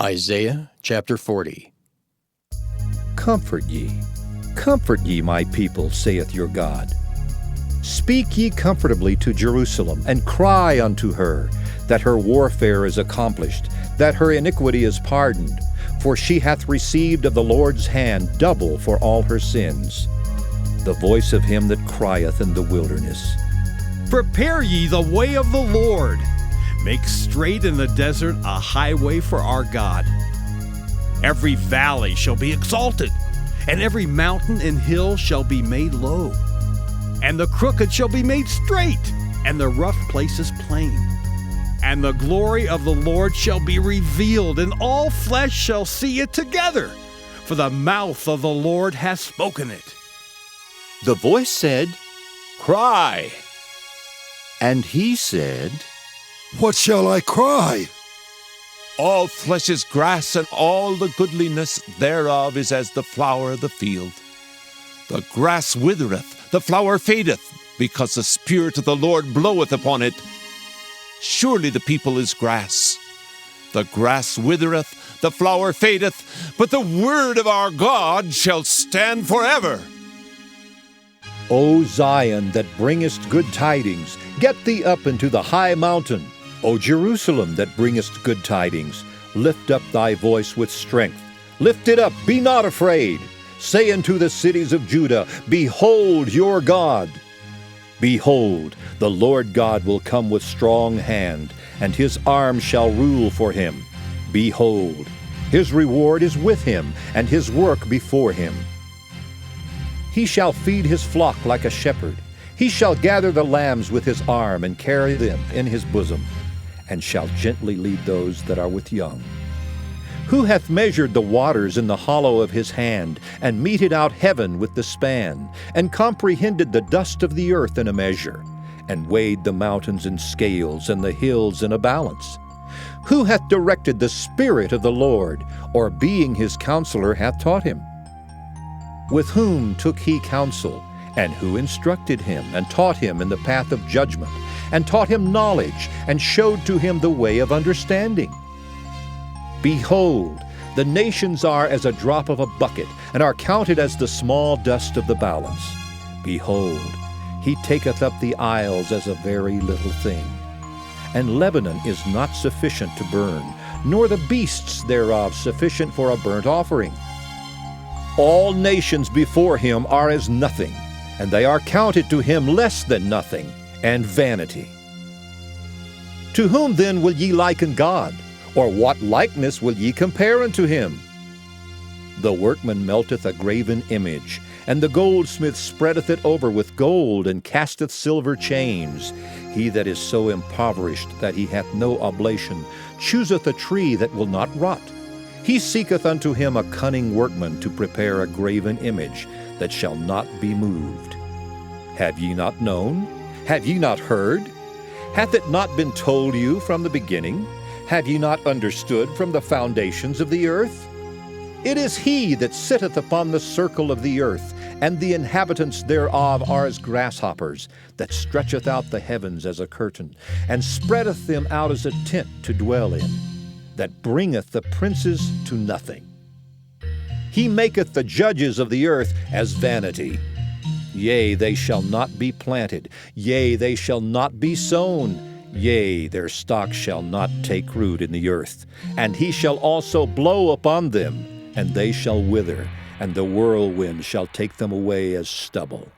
Isaiah chapter 40. Comfort ye, my people, saith your God. Speak ye comfortably to Jerusalem, and cry unto her, that her warfare is accomplished, that her iniquity is pardoned, for she hath received of the Lord's hand double for all her sins. The voice of him that crieth in the wilderness. Prepare ye the way of the Lord. Make straight in the desert a highway for our God. Every valley shall be exalted, and every mountain and hill shall be made low. And the crooked shall be made straight, and the rough places plain. And the glory of the Lord shall be revealed, and all flesh shall see it together, for the mouth of the Lord hath spoken it. The voice said, Cry. and he said, What shall I cry? All flesh is grass, and all the goodliness thereof is as the flower of the field. The grass withereth, the flower fadeth, because the Spirit of the Lord bloweth upon it. Surely the people is grass. The grass withereth, the flower fadeth, but the word of our God shall stand forever. O Zion, that bringest good tidings, get thee up into the high mountain. O Jerusalem, that bringest good tidings, lift up thy voice with strength. Lift it up, be not afraid. Say unto the cities of Judah, Behold your God. Behold, the Lord God will come with strong hand, and his arm shall rule for him. Behold, his reward is with him, and his work before him. He shall feed his flock like a shepherd. He shall gather the lambs with his arm, and carry them in his bosom, and shall gently lead those that are with young. Who hath measured the waters in the hollow of his hand, and meted out heaven with the span, and comprehended the dust of the earth in a measure, and weighed the mountains in scales, and the hills in a balance? Who hath directed the Spirit of the Lord, or being his counselor hath taught him? With whom took he counsel, and who instructed him, and taught him in the path of judgment, and taught him knowledge, and showed to him the way of understanding? Behold, the nations are as a drop of a bucket, and are counted as the small dust of the balance. Behold, he taketh up the isles as a very little thing. And Lebanon is not sufficient to burn, nor the beasts thereof sufficient for a burnt offering. All nations before him are as nothing, and they are counted to him less than nothing, and vanity. To whom then will ye liken God? Or what likeness will ye compare unto him? The workman melteth a graven image, and the goldsmith spreadeth it over with gold, and casteth silver chains. He that is so impoverished that he hath no oblation chooseth a tree that will not rot. He seeketh unto him a cunning workman to prepare a graven image that shall not be moved. Have ye not known? Have ye not heard? Hath it not been told you from the beginning? Have ye not understood from the foundations of the earth? It is he that sitteth upon the circle of the earth, and the inhabitants thereof are as grasshoppers, that stretcheth out the heavens as a curtain, and spreadeth them out as a tent to dwell in, that bringeth the princes to nothing. He maketh the judges of the earth as vanity. Yea, they shall not be planted. Yea, they shall not be sown. Yea, their stock shall not take root in the earth. And he shall also blow upon them, and they shall wither, and the whirlwind shall take them away as stubble.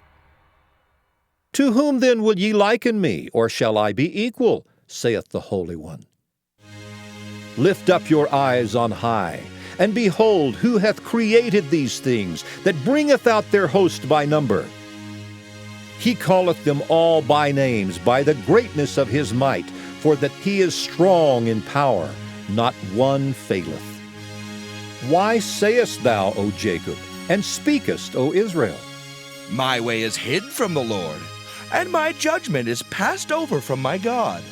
To whom then will ye liken me, or shall I be equal? Saith the Holy One. Lift up your eyes on high, and behold, who hath created these things, that bringeth out their host by number? He calleth them all by names, by the greatness of his might, for that he is strong in power, not one faileth. Why sayest thou, O Jacob, and speakest, O Israel? My way is hid from the Lord, and my judgment is passed over from my God.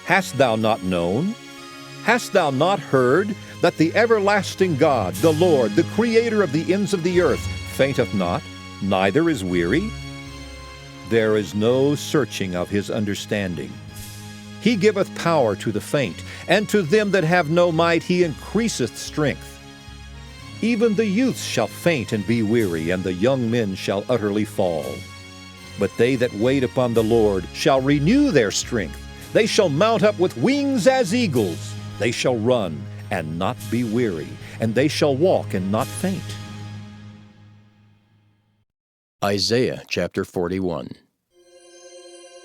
Hast thou not known? Hast thou not heard that the everlasting God, the Lord, the Creator of the ends of the earth, fainteth not, neither is weary? There is no searching of his understanding. He giveth power to the faint, and to them that have no might he increaseth strength. Even the youths shall faint and be weary, and the young men shall utterly fall. But they that wait upon the Lord shall renew their strength. They shall mount up with wings as eagles. They shall run and not be weary, and they shall walk and not faint. Isaiah chapter 41.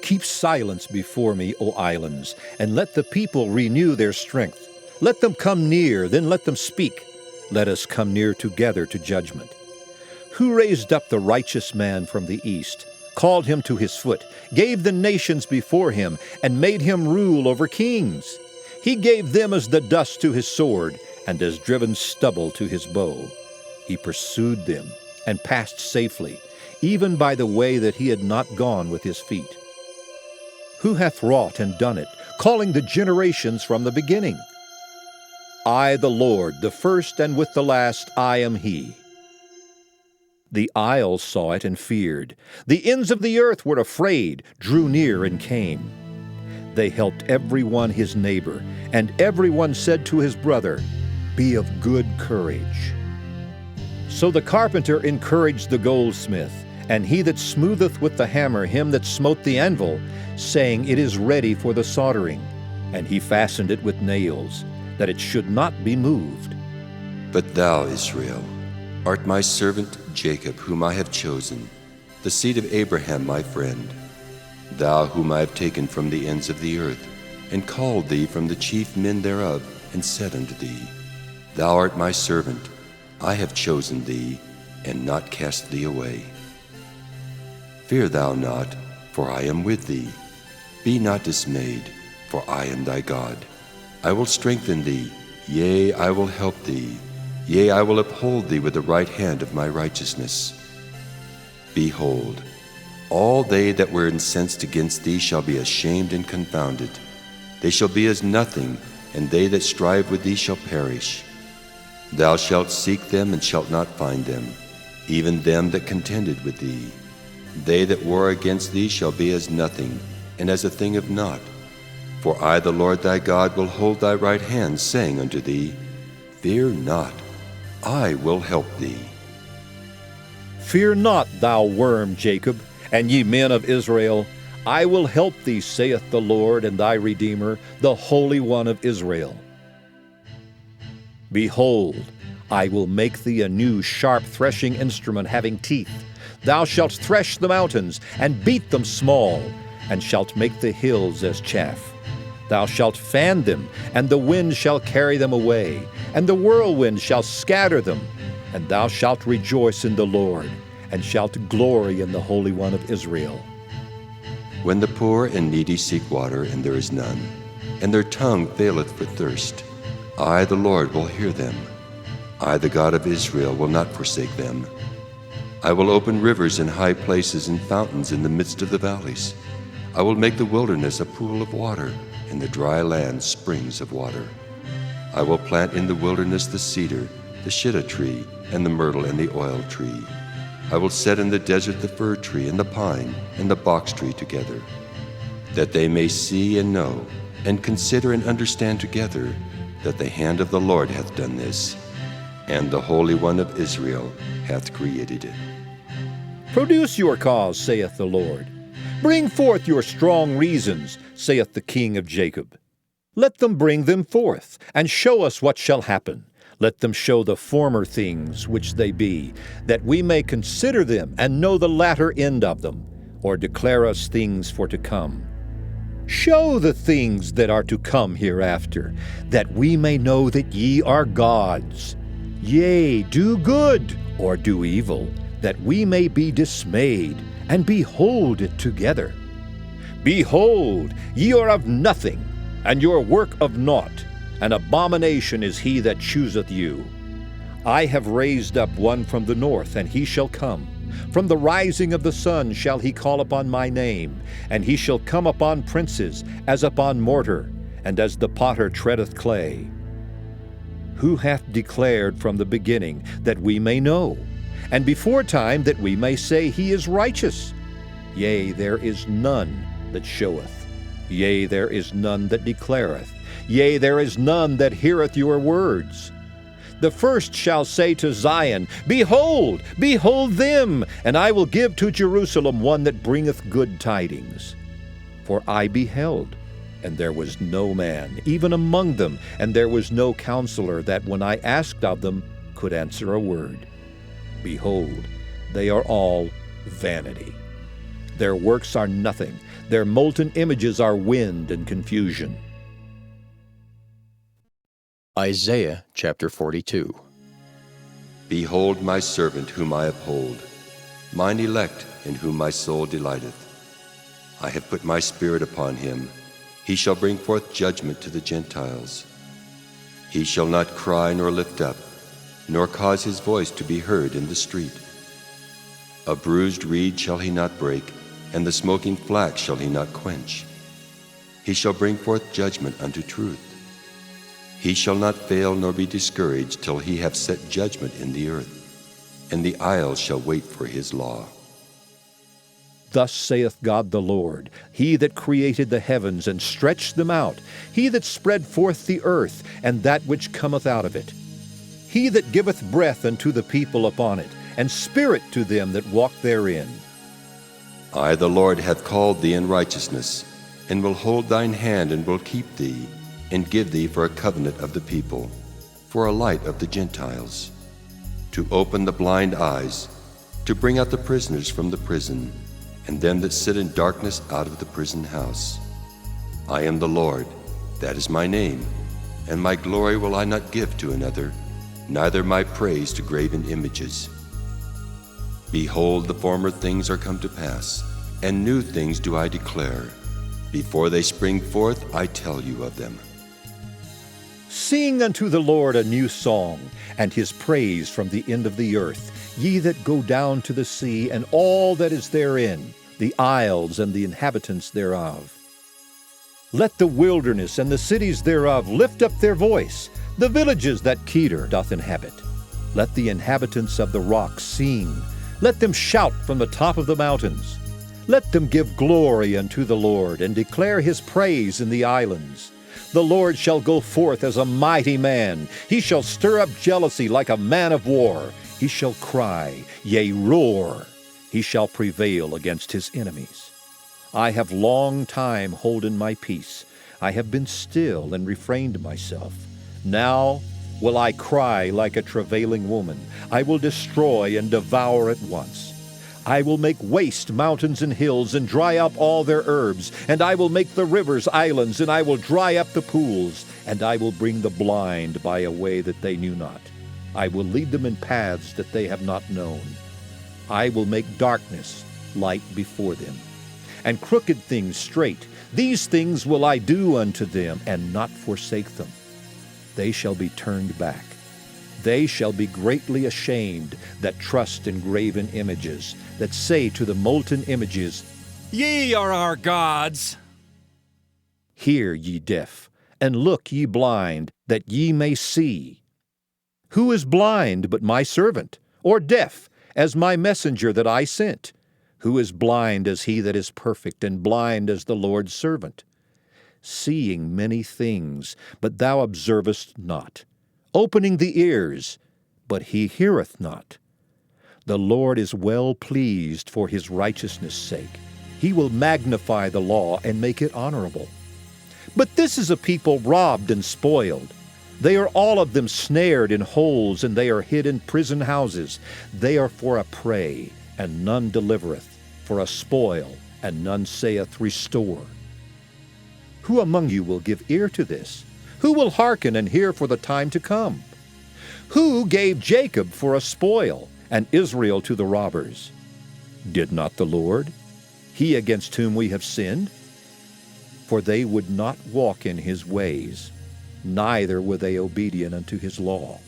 Keep silence before me, O islands, and let the people renew their strength. Let them come near, then let them speak. Let us come near together to judgment. Who raised up the righteous man from the east, called him to his foot, gave the nations before him, and made him rule over kings? He gave them as the dust to his sword, and as driven stubble to his bow. He pursued them, and passed safely, even by the way that he had not gone with his feet. Who hath wrought and done it, calling the generations from the beginning? I, the Lord, the first and with the last, I am he. The isles saw it and feared. The ends of the earth were afraid, drew near and came. They helped every one his neighbor, and every one said to his brother, Be of good courage. So the carpenter encouraged the goldsmith, and he that smootheth with the hammer him that smote the anvil, saying, It is ready for the soldering. And he fastened it with nails, that it should not be moved. But thou, Israel, art my servant Jacob, whom I have chosen, the seed of Abraham my friend. Thou whom I have taken from the ends of the earth, and called thee from the chief men thereof, and said unto thee, Thou art my servant, I have chosen thee, and not cast thee away. Fear thou not, for I am with thee. Be not dismayed, for I am thy God. I will strengthen thee, yea, I will help thee. Yea, I will uphold thee with the right hand of my righteousness. Behold, all they that were incensed against thee shall be ashamed and confounded. They shall be as nothing, and they that strive with thee shall perish. Thou shalt seek them and shalt not find them, even them that contended with thee. They that war against thee shall be as nothing, and as a thing of naught. For I, the Lord thy God, will hold thy right hand, saying unto thee, Fear not, I will help thee. Fear not, thou worm Jacob, and ye men of Israel. I will help thee, saith the Lord, and thy Redeemer, the Holy One of Israel. Behold, I will make thee a new sharp threshing instrument having teeth. Thou shalt thresh the mountains, and beat them small, and shalt make the hills as chaff. Thou shalt fan them, and the wind shall carry them away, and the whirlwind shall scatter them. And thou shalt rejoice in the Lord, and shalt glory in the Holy One of Israel. When the poor and needy seek water, and there is none, and their tongue faileth for thirst, I, the Lord, will hear them. I, the God of Israel, will not forsake them. I will open rivers in high places and fountains in the midst of the valleys. I will make the wilderness a pool of water, and the dry land springs of water. I will plant in the wilderness the cedar, the shittim tree, and the myrtle, and the oil tree. I will set in the desert the fir tree, and the pine, and the box tree together, that they may see and know, and consider and understand together, that the hand of the Lord hath done this, and the Holy One of Israel hath created it. Produce your cause, saith the Lord. Bring forth your strong reasons, saith the King of Jacob. Let them bring them forth, and show us what shall happen. Let them show the former things which they be, that we may consider them and know the latter end of them, or declare us things for to come. Show the things that are to come hereafter, that we may know that ye are gods. Yea, do good, or do evil, that we may be dismayed, and behold it together. Behold, ye are of nothing, and your work of naught. An abomination is he that chooseth you. I have raised up one from the north, and he shall come. From the rising of the sun shall he call upon my name, and he shall come upon princes, as upon mortar, and as the potter treadeth clay. Who hath declared from the beginning, that we may know, and before time that we may say he is righteous? Yea, there is none that showeth. Yea, there is none that declareth. Yea, there is none that heareth your words. The first shall say to Zion, Behold, behold them, and I will give to Jerusalem one that bringeth good tidings. For I beheld, and there was no man, even among them, and there was no counselor that, when I asked of them, could answer a word. Behold, they are all vanity. Their works are nothing. Their molten images are wind and confusion. Isaiah chapter 42. Behold my servant whom I uphold, mine elect in whom my soul delighteth. I have put my spirit upon him. He shall bring forth judgment to the Gentiles. He shall not cry nor lift up, nor cause his voice to be heard in the street. A bruised reed shall he not break, and the smoking flax shall he not quench. He shall bring forth judgment unto truth. He shall not fail nor be discouraged till he have set judgment in the earth, and the isles shall wait for his law. Thus saith God the Lord, He that created the heavens and stretched them out, He that spread forth the earth, and that which cometh out of it. He that giveth breath unto the people upon it, and spirit to them that walk therein. I, the Lord, have called thee in righteousness, and will hold thine hand, and will keep thee, and give thee for a covenant of the people, for a light of the Gentiles, to open the blind eyes, to bring out the prisoners from the prison, and them that sit in darkness out of the prison house. I am the Lord, that is my name, and my glory will I not give to another, neither my praise to graven images. Behold, the former things are come to pass, and new things do I declare. Before they spring forth, I tell you of them. Sing unto the Lord a new song, and his praise from the end of the earth, ye that go down to the sea, and all that is therein, the isles and the inhabitants thereof. Let the wilderness and the cities thereof lift up their voice, the villages that Kedar doth inhabit. Let the inhabitants of the rocks sing, let them shout from the top of the mountains. Let them give glory unto the Lord, and declare his praise in the islands. The Lord shall go forth as a mighty man. He shall stir up jealousy like a man of war. He shall cry, yea, roar. He shall prevail against his enemies. I have long time holden my peace. I have been still and refrained myself. Now will I cry like a travailing woman. I will destroy and devour at once. I will make waste mountains and hills, and dry up all their herbs. And I will make the rivers islands, and I will dry up the pools. And I will bring the blind by a way that they knew not. I will lead them in paths that they have not known. I will make darkness light before them, and crooked things straight. These things will I do unto them, and not forsake them. They shall be turned back. They shall be greatly ashamed that trust in graven images, that say to the molten images, Ye are our gods. Hear, ye deaf, and look, ye blind, that ye may see. Who is blind but my servant, or deaf as my messenger that I sent? Who is blind as he that is perfect, and blind as the Lord's servant? Seeing many things, but thou observest not. Opening the ears, but he heareth not. The Lord is well pleased for his righteousness' sake. He will magnify the law and make it honorable. But this is a people robbed and spoiled. They are all of them snared in holes, and they are hid in prison houses. They are for a prey, and none delivereth, for a spoil, and none saith, Restore. Who among you will give ear to this? Who will hearken and hear for the time to come? Who gave Jacob for a spoil, and Israel to the robbers? Did not the Lord, he against whom we have sinned? For they would not walk in his ways, neither were they obedient unto his law.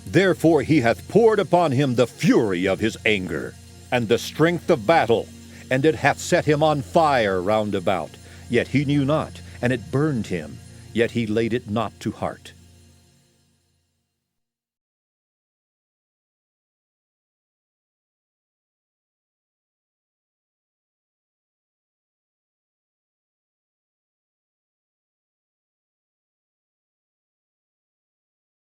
Therefore he hath poured upon him the fury of his anger, and the strength of battle, and it hath set him on fire round about. Yet he knew not, and it burned him, yet he laid it not to heart.